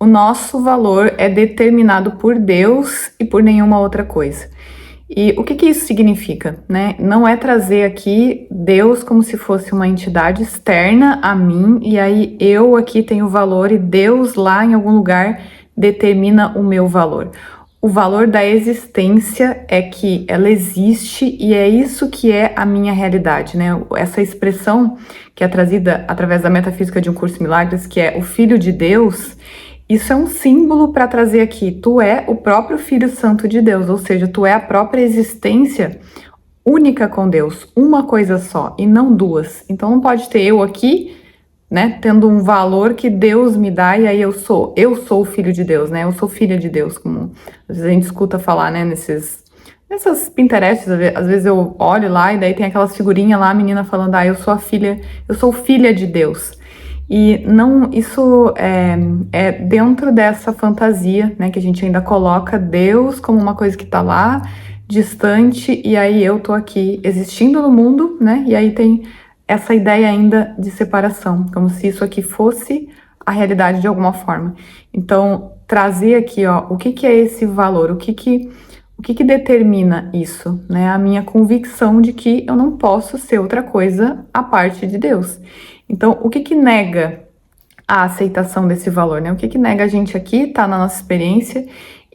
o nosso valor é determinado por Deus e por nenhuma outra coisa. E o que isso significa, né? Não é trazer aqui Deus como se fosse uma entidade externa a mim, e aí eu aqui tenho valor e Deus lá em algum lugar determina o meu valor. O valor da existência é que ela existe e é isso que é a minha realidade, né? Essa expressão que é trazida através da metafísica de Um Curso em Milagres, que é o Filho de Deus, isso é um símbolo para trazer aqui. Tu é o próprio Filho Santo de Deus, ou seja, tu é a própria existência única com Deus, uma coisa só e não duas. Então não pode ter eu aqui, né, tendo um valor que Deus me dá e aí eu sou o Filho de Deus, né? Eu sou filha de Deus, como às vezes a gente escuta falar, né, nessas Pinterests, às vezes eu olho lá e daí tem aquelas figurinhas lá, a menina falando, eu sou a filha, eu sou filha de Deus. E não, isso é dentro dessa fantasia, né, que a gente ainda coloca Deus como uma coisa que tá lá, distante, e aí eu tô aqui existindo no mundo, né, e aí tem essa ideia ainda de separação, como se isso aqui fosse a realidade de alguma forma. Então, trazer aqui, ó, o que é esse valor, o que determina isso, né? A minha convicção de que eu não posso ser outra coisa à parte de Deus. Então, o que nega a aceitação desse valor, né? O que nega a gente aqui, tá na nossa experiência,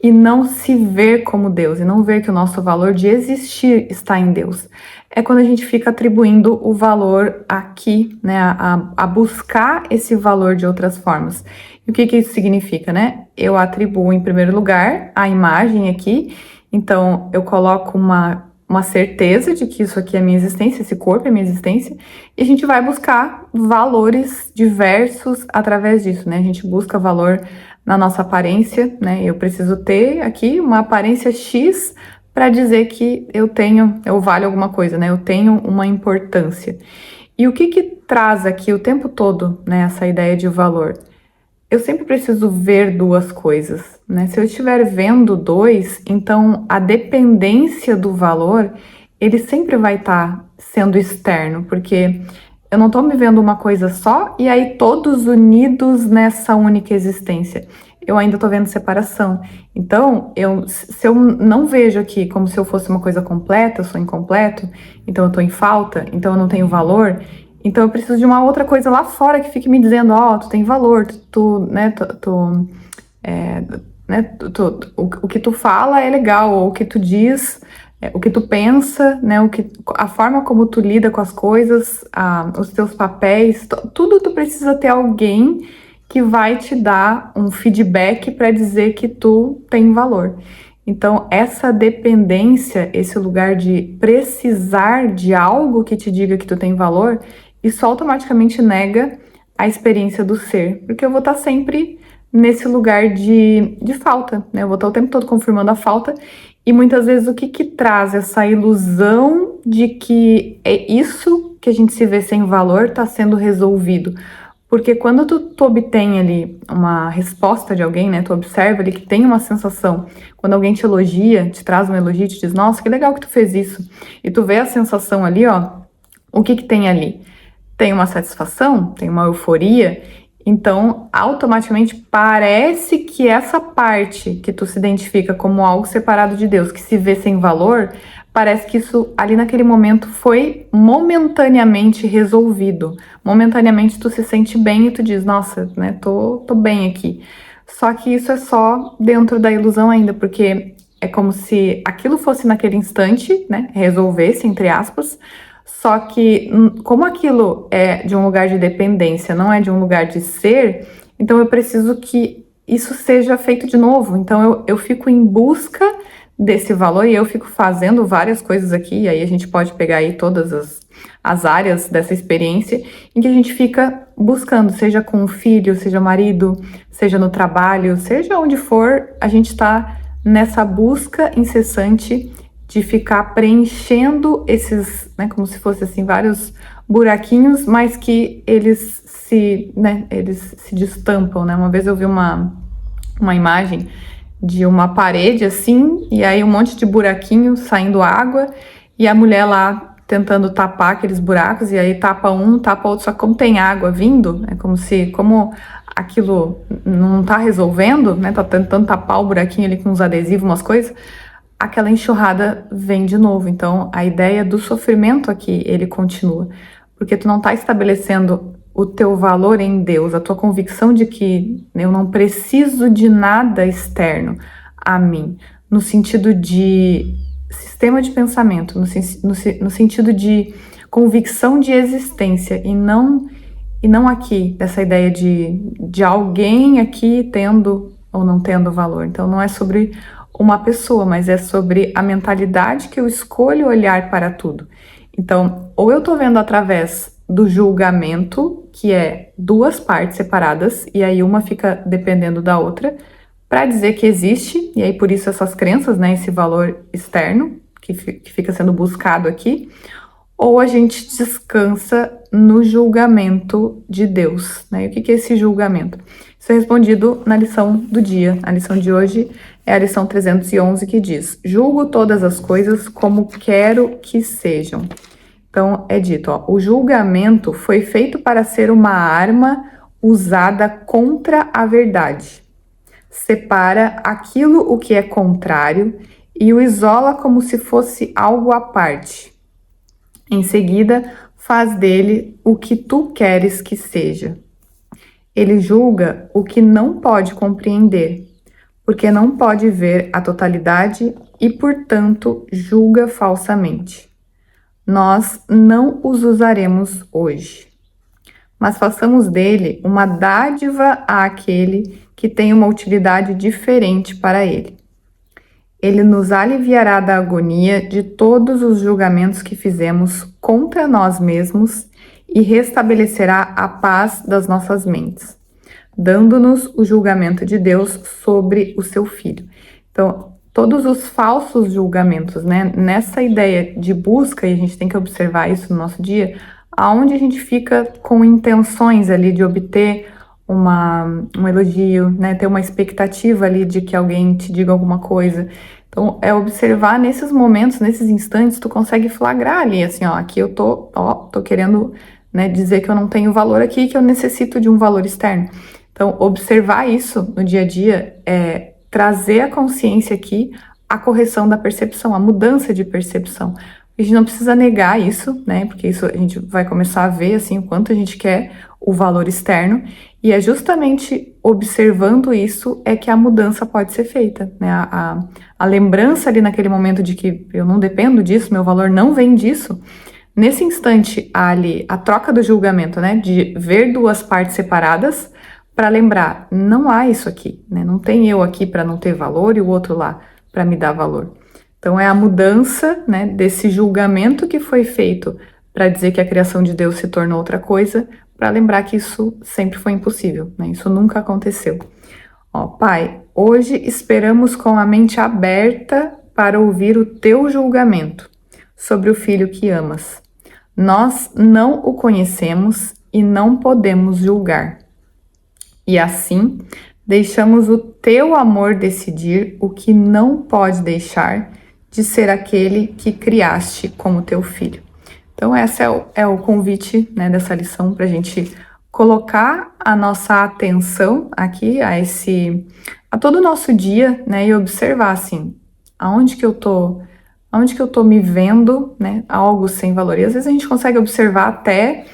e não se ver como Deus, e não ver que o nosso valor de existir está em Deus. É quando a gente fica atribuindo o valor aqui, né, a buscar esse valor de outras formas. E o que isso significa, né? Eu atribuo, em primeiro lugar, a imagem aqui, então eu coloco uma certeza de que isso aqui é minha existência, esse corpo é minha existência, e a gente vai buscar valores diversos através disso, né? A gente busca valor na nossa aparência, né? Eu preciso ter aqui uma aparência X para dizer que eu valho alguma coisa, né? Eu tenho uma importância. E o que traz aqui o tempo todo, né, essa ideia de valor? Eu sempre preciso ver duas coisas, né? Se eu estiver vendo dois, então a dependência do valor, ele sempre vai estar sendo externo, porque eu não estou me vendo uma coisa só e aí todos unidos nessa única existência. Eu ainda estou vendo separação. Então, se eu não vejo aqui como se eu fosse uma coisa completa, eu sou incompleto, então eu estou em falta, então eu não tenho valor, então eu preciso de uma outra coisa lá fora que fique me dizendo, tu tem valor, o que tu fala é legal, ou o que tu diz, o que tu pensa, né, a forma como tu lida com as coisas, os teus papéis, tudo tu precisa ter alguém que vai te dar um feedback para dizer que tu tem valor. Então, essa dependência, esse lugar de precisar de algo que te diga que tu tem valor, isso automaticamente nega a experiência do ser, porque eu vou estar sempre nesse lugar de falta, né? Eu vou estar o tempo todo confirmando a falta, e muitas vezes o que traz essa ilusão de que é isso que a gente se vê sem valor está sendo resolvido. Porque quando tu obtém ali uma resposta de alguém, né, tu observa ali que tem uma sensação, quando alguém te elogia, te traz um elogio, te diz, nossa, que legal que tu fez isso, e tu vê a sensação ali, ó, o que tem ali? Tem uma satisfação, tem uma euforia, então automaticamente parece que essa parte que tu se identifica como algo separado de Deus, que se vê sem valor, parece que isso ali naquele momento foi momentaneamente resolvido. Momentaneamente tu se sente bem e tu diz, nossa, né, tô bem aqui. Só que isso é só dentro da ilusão ainda, porque é como se aquilo fosse naquele instante, né, resolvesse, entre aspas, só que como aquilo é de um lugar de dependência, não é de um lugar de ser, então eu preciso que isso seja feito de novo. Então eu fico em busca desse valor e eu fico fazendo várias coisas aqui, e aí a gente pode pegar aí todas as áreas dessa experiência em que a gente fica buscando, seja com o filho, seja marido, seja no trabalho, seja onde for, a gente tá nessa busca incessante de ficar preenchendo esses, né, como se fosse assim, vários buraquinhos, mas que eles se destampam, né? Uma vez eu vi uma imagem de uma parede assim, e aí um monte de buraquinho saindo água, e a mulher lá tentando tapar aqueles buracos, e aí tapa um, tapa outro, só que como tem água vindo, é como aquilo não tá resolvendo, né, tá tentando tapar o buraquinho ali com uns adesivos, umas coisas, aquela enxurrada vem de novo. Então, a ideia do sofrimento aqui, ele continua, porque tu não tá estabelecendo o teu valor em Deus, a tua convicção de que eu não preciso de nada externo a mim, no sentido de sistema de pensamento, no sentido de convicção de existência, e não aqui, dessa ideia de alguém aqui tendo ou não tendo valor. Então não é sobre uma pessoa, mas é sobre a mentalidade que eu escolho olhar para tudo. Então, ou eu tô vendo através do julgamento, que é duas partes separadas, e aí uma fica dependendo da outra, para dizer que existe, e aí por isso essas crenças, né, esse valor externo, que fica sendo buscado aqui, ou a gente descansa no julgamento de Deus, né? E o que é esse julgamento? Isso é respondido na lição do dia. A lição de hoje é a lição 311, que diz: julgo todas as coisas como quero que sejam. Então, é dito, ó, o julgamento foi feito para ser uma arma usada contra a verdade. Separa aquilo o que é contrário e o isola como se fosse algo à parte. Em seguida, faz dele o que tu queres que seja. Ele julga o que não pode compreender, porque não pode ver a totalidade e, portanto, julga falsamente. Nós não os usaremos hoje, mas façamos dele uma dádiva àquele que tem uma utilidade diferente para ele. Ele nos aliviará da agonia de todos os julgamentos que fizemos contra nós mesmos e restabelecerá a paz das nossas mentes, dando-nos o julgamento de Deus sobre o seu Filho. Então, todos os falsos julgamentos, né? Nessa ideia de busca, e a gente tem que observar isso no nosso dia, aonde a gente fica com intenções ali de obter um elogio, né? Ter uma expectativa ali de que alguém te diga alguma coisa. Então, é observar nesses momentos, nesses instantes, tu consegue flagrar ali, assim, ó, aqui eu tô querendo, né, dizer que eu não tenho valor aqui, que eu necessito de um valor externo. Então, observar isso no dia a dia é trazer a consciência aqui, a correção da percepção, a mudança de percepção. A gente não precisa negar isso, né? Porque isso a gente vai começar a ver, assim, o quanto a gente quer o valor externo. E é justamente observando isso é que a mudança pode ser feita, né? A lembrança ali naquele momento de que eu não dependo disso, meu valor não vem disso. Nesse instante, ali, a troca do julgamento, né? De ver duas partes separadas, para lembrar, não há isso aqui, né? Não tem eu aqui para não ter valor e o outro lá para me dar valor. Então é a mudança, né, desse julgamento que foi feito para dizer que a criação de Deus se tornou outra coisa, para lembrar que isso sempre foi impossível, né? Isso nunca aconteceu. Ó, Pai, hoje esperamos com a mente aberta para ouvir o teu julgamento sobre o filho que amas. Nós não o conhecemos e não podemos julgar. E assim, deixamos o teu amor decidir o que não pode deixar de ser aquele que criaste como teu filho. Então, esse é o convite, né, dessa lição, para a gente colocar a nossa atenção aqui a todo o nosso dia, né, e observar, assim, aonde que eu tô me vendo, né, algo sem valor. E às vezes a gente consegue observar até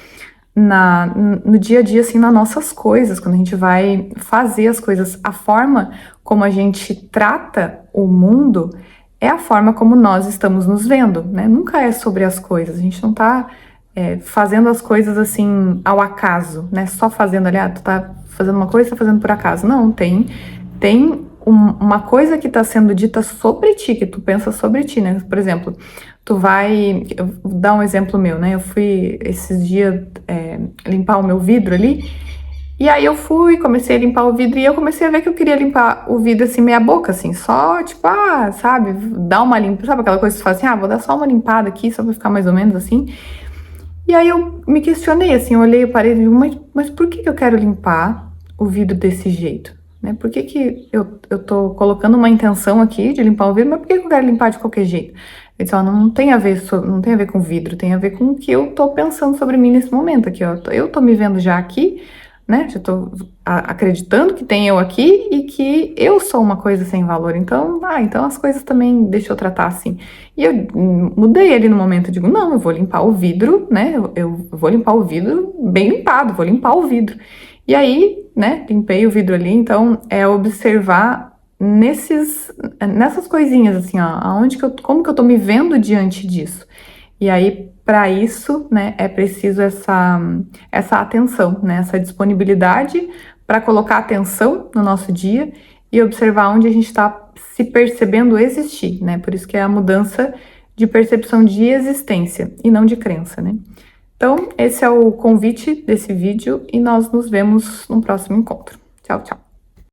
no dia a dia, assim, nas nossas coisas, quando a gente vai fazer as coisas, a forma como a gente trata o mundo é a forma como nós estamos nos vendo, né? Nunca é sobre as coisas, a gente não tá fazendo as coisas assim ao acaso, né? Só fazendo ali, tu tá fazendo uma coisa, tá fazendo por acaso. Não, tem uma coisa que tá sendo dita sobre ti, que tu pensa sobre ti, né? Por exemplo, eu vou dar um exemplo meu, né? Eu fui esses dias limpar o meu vidro ali, e aí eu comecei a limpar o vidro, e eu comecei a ver que eu queria limpar o vidro assim, meia boca, assim, só tipo, sabe, dar uma limpada, sabe aquela coisa que você fala assim, vou dar só uma limpada aqui, só pra ficar mais ou menos assim. E aí eu me questionei, assim, eu olhei, eu parei e digo, mas por que eu quero limpar o vidro desse jeito? Né? Por que eu tô colocando uma intenção aqui de limpar o vidro, mas por que eu quero limpar de qualquer jeito? Eu disse, ó, não tem a ver, não tem a ver com vidro, tem a ver com o que eu tô pensando sobre mim nesse momento aqui, ó. Eu tô me vendo já aqui, né? Já tô acreditando que tem eu aqui e que eu sou uma coisa sem valor. Então, então as coisas também deixa eu tratar assim. E eu mudei ali no momento, digo, não, eu vou limpar o vidro, né? Eu vou limpar o vidro bem limpado, vou limpar o vidro. E aí, né, limpei o vidro ali, então é observar nessas coisinhas, assim, ó, como que eu tô me vendo diante disso. E aí, para isso, né, é preciso essa atenção, né, essa disponibilidade para colocar atenção no nosso dia e observar onde a gente está se percebendo existir, né? Por isso que é a mudança de percepção de existência e não de crença, né? Então, esse é o convite desse vídeo e nós nos vemos no próximo encontro. Tchau, tchau!